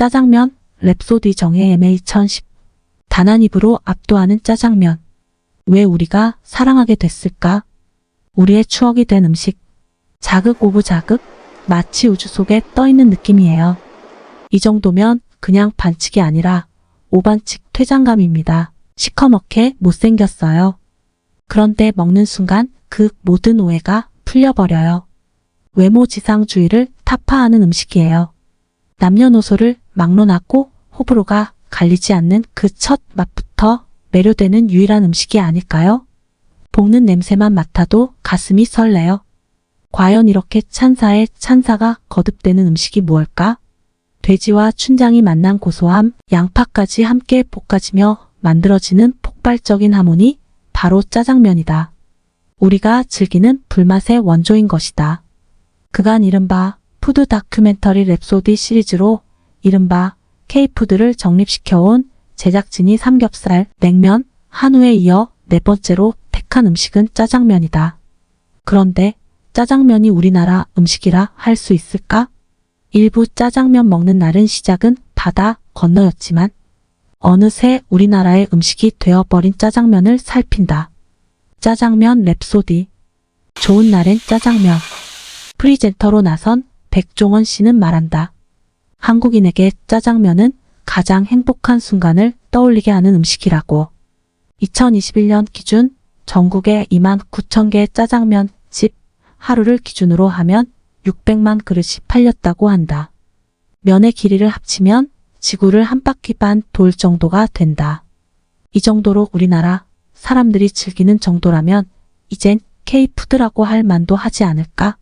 짜장면 랩소디 정의 MA1010 단 한 입으로 압도하는 짜장면. 왜 우리가 사랑하게 됐을까? 우리의 추억이 된 음식. 자극 오브 자극, 마치 우주 속에 떠있는 느낌이에요. 이 정도면 그냥 반칙이 아니라 오반칙 퇴장감입니다. 시커멓게 못생겼어요. 그런데 먹는 순간 그 모든 오해가 풀려버려요. 외모지상주의를 타파하는 음식이에요. 남녀노소를 막론하고 호불호가 갈리지 않는 그 첫 맛부터 매료되는 유일한 음식이 아닐까요? 볶는 냄새만 맡아도 가슴이 설레요. 과연 이렇게 찬사에 찬사가 거듭되는 음식이 무엇일까? 돼지와 춘장이 만난 고소함, 양파까지 함께 볶아지며 만들어지는 폭발적인 하모니, 바로 짜장면이다. 우리가 즐기는 불맛의 원조인 것이다. 그간 이른바 푸드 다큐멘터리 랩소디 시리즈로 이른바 K푸드를 정립시켜온 제작진이 삼겹살, 냉면, 한우에 이어 네 번째로 택한 음식은 짜장면이다. 그런데 짜장면이 우리나라 음식이라 할 수 있을까? 일부 짜장면 먹는 날은 시작은 바다 건너였지만 어느새 우리나라의 음식이 되어버린 짜장면을 살핀다. 짜장면 랩소디. 좋은 날엔 짜장면. 프리젠터로 나선 백종원 씨는 말한다. 한국인에게 짜장면은 가장 행복한 순간을 떠올리게 하는 음식이라고. 2021년 기준 전국에 29,000개의 짜장면 집 하루를 기준으로 하면 600만 그릇이 팔렸다고 한다. 면의 길이를 합치면 지구를 한 바퀴 반 돌 정도가 된다. 이 정도로 우리나라 사람들이 즐기는 정도라면 이젠 K푸드라고 할 만도 하지 않을까?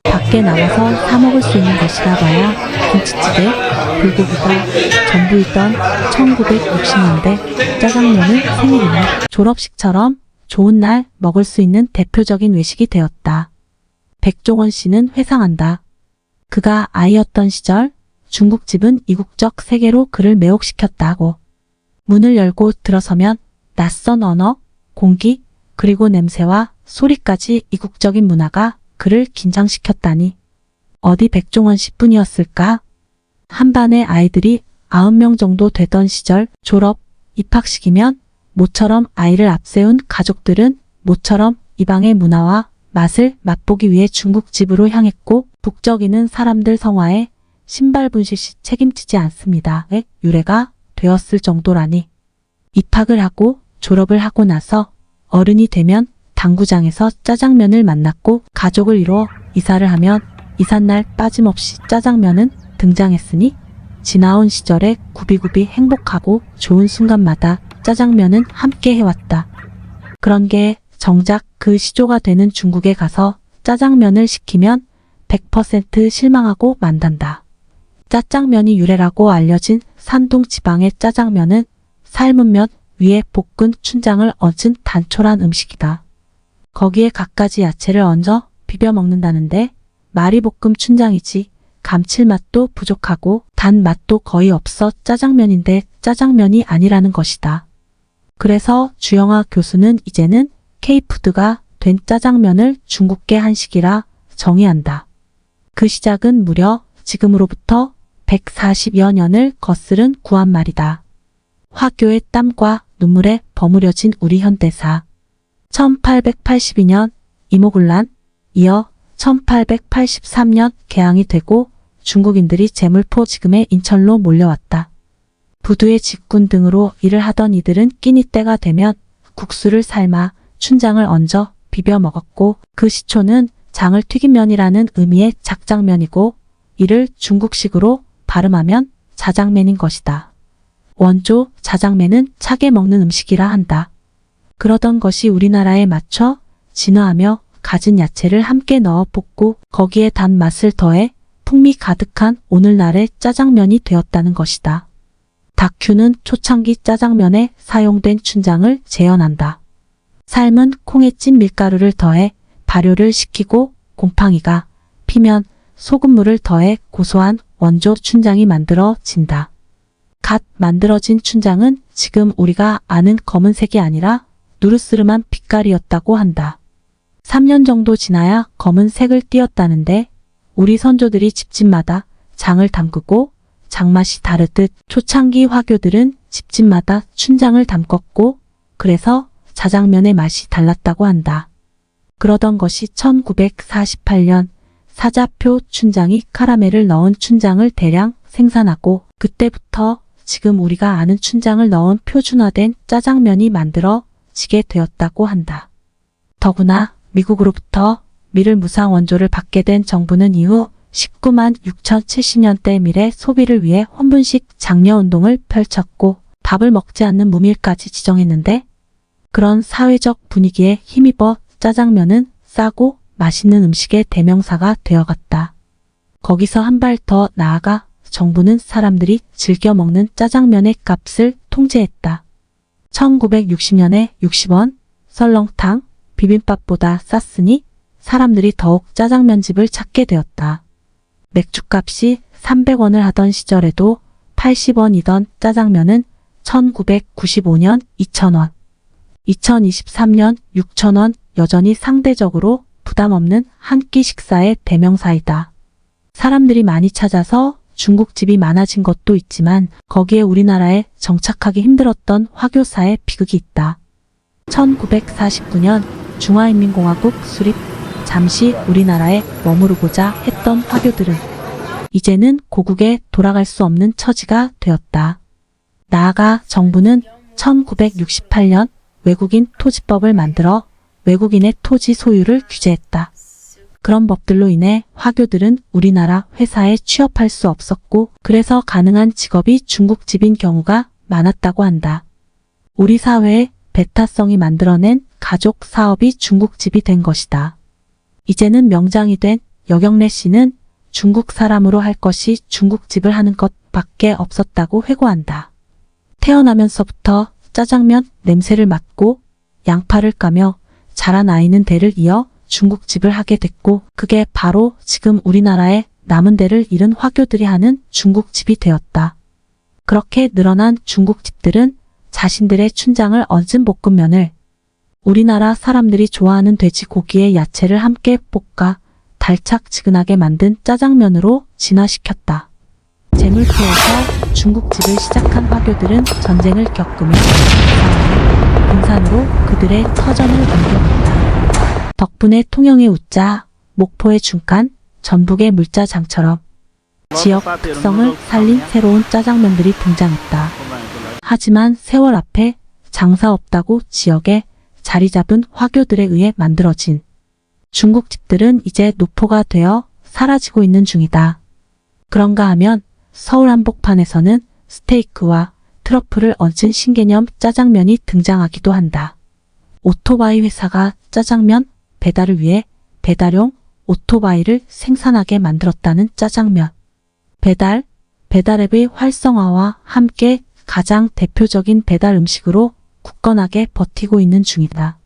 밖에 나가서 사 먹을 수 있는 것이라 봐야 김치찌개, 불고기가 전부이던 1960년대 짜장면은 생일이나 졸업식처럼 좋은 날 먹을 수 있는 대표적인 외식이 되었다. 백종원 씨는 회상한다. 그가 아이였던 시절 중국집은 이국적 세계로 그를 매혹시켰다고. 문을 열고 들어서면 낯선 언어, 공기, 그리고 냄새와 소리까지 이국적인 문화가 그를 긴장시켰다니. 어디 백종원 씨뿐이었을까? 한 반의 아이들이 90명 정도 되던 시절 졸업, 입학식이면 모처럼 아이를 앞세운 가족들은 모처럼 이방의 문화와 맛을 맛보기 위해 중국집으로 향했고 북적이는 사람들 성화에 신발 분실 시 책임지지 않습니다의 유래가 되었을 정도라니. 입학을 하고 졸업을 하고 나서 어른이 되면 당구장에서 짜장면을 만났고 가족을 이루어 이사를 하면 이삿날 빠짐없이 짜장면은 등장했으니 지나온 시절에 구비구비 행복하고 좋은 순간마다 짜장면은 함께 해왔다. 그런 게 정작 그 시조가 되는 중국에 가서 짜장면을 시키면 100% 실망하고 만단다. 짜장면이 유래라고 알려진 산동 지방의 짜장면은 삶은 면 위에 볶은 춘장을 얹은 단촐한 음식이다. 거기에 갖가지 야채를 얹어 비벼 먹는다는데 말이 볶음 춘장이지 감칠맛도 부족하고 단맛도 거의 없어 짜장면인데 짜장면이 아니라는 것이다. 그래서 주영아 교수는 이제는 K푸드가 된 짜장면을 중국계 한식이라 정의한다. 그 시작은 무려 지금으로부터 140여 년을 거스른 구한말이다. 화교의 땀과 눈물에 버무려진 우리 현대사. 1882년 이모군란, 이어 1883년 개항이 되고 중국인들이 제물포 지금의 인천로 몰려왔다. 부두의 직군 등으로 일을 하던 이들은 끼니 때가 되면 국수를 삶아 춘장을 얹어 비벼 먹었고 그 시초는 장을 튀김면이라는 의미의 작장면이고 이를 중국식으로 발음하면 자장면인 것이다. 원조 자장면은 차게 먹는 음식이라 한다. 그러던 것이 우리나라에 맞춰 진화하며 갖은 야채를 함께 넣어 볶고 거기에 단맛을 더해 풍미 가득한 오늘날의 짜장면이 되었다는 것이다. 다큐는 초창기 짜장면에 사용된 춘장을 재현한다. 삶은 콩에 찐 밀가루를 더해 발효를 시키고 곰팡이가 피면 소금물을 더해 고소한 원조 춘장이 만들어진다. 갓 만들어진 춘장은 지금 우리가 아는 검은색이 아니라 누르스름한 빛깔이었다고 한다. 3년 정도 지나야 검은색을 띠었다는데 우리 선조들이 집집마다 장을 담그고 장맛이 다르듯 초창기 화교들은 집집마다 춘장을 담궜고 그래서 짜장면의 맛이 달랐다고 한다. 그러던 것이 1948년 사자표 춘장이 카라멜을 넣은 춘장을 대량 생산하고 그때부터 지금 우리가 아는 춘장을 넣은 표준화된 짜장면이 만들어지게 되었다고 한다. 더구나 미국으로부터 밀을 무상 원조를 받게 된 정부는 이후 19만 6,070년대 밀의 소비를 위해 혼분식 장려운동을 펼쳤고 밥을 먹지 않는 무밀까지 지정했는데 그런 사회적 분위기에 힘입어 짜장면은 싸고 맛있는 음식의 대명사가 되어갔다. 거기서 한 발 더 나아가 정부는 사람들이 즐겨 먹는 짜장면의 값을 통제했다. 1960년에 60원, 설렁탕, 비빔밥보다 쌌으니 사람들이 더욱 짜장면집을 찾게 되었다. 맥주값이 300원을 하던 시절에도 80원이던 짜장면은 1995년 2,000원, 2023년 6,000원 여전히 상대적으로 부담 없는 한 끼 식사의 대명사이다. 사람들이 많이 찾아서 중국집이 많아진 것도 있지만 거기에 우리나라에 정착하기 힘들었던 화교사의 비극이 있다. 1949년 중화인민공화국 수립 잠시 우리나라에 머무르고자 했던 화교들은 이제는 고국에 돌아갈 수 없는 처지가 되었다. 나아가 정부는 1968년 외국인 토지법을 만들어 외국인의 토지 소유를 규제했다. 그런 법들로 인해 화교들은 우리나라 회사에 취업할 수 없었고 그래서 가능한 직업이 중국집인 경우가 많았다고 한다. 우리 사회의 배타성이 만들어낸 가족 사업이 중국집이 된 것이다. 이제는 명장이 된 여경래 씨는 중국 사람으로 할 것이 중국집을 하는 것밖에 없었다고 회고한다. 태어나면서부터 짜장면 냄새를 맡고 양파를 까며 자란 아이는 대를 이어 중국집을 하게 됐고 그게 바로 지금 우리나라에 남은 대를 잃은 화교들이 하는 중국집이 되었다. 그렇게 늘어난 중국집들은 자신들의 춘장을 얹은 볶음면을 우리나라 사람들이 좋아하는 돼지고기에 야채를 함께 볶아 달짝지근하게 만든 짜장면으로 진화시켰다. 재물포에서 중국집을 시작한 화교들은 전쟁을 겪으며 군산으로 그들의 터전을 옮겨갔다. 덕분에 통영의 우자, 목포의 중간, 전북의 물짜장처럼 지역 특성을 살린 새로운 짜장면들이 등장했다. 하지만 세월 앞에 장사 없다고 지역에 자리 잡은 화교들에 의해 만들어진 중국집들은 이제 노포가 되어 사라지고 있는 중이다. 그런가 하면 서울 한복판에서는 스테이크와 트러플을 얹은 신개념 짜장면이 등장하기도 한다. 오토바이 회사가 짜장면 배달을 위해 배달용 오토바이를 생산하게 만들었다는 짜장면. 배달앱의 활성화와 함께 가장 대표적인 배달 음식으로 굳건하게 버티고 있는 중이다.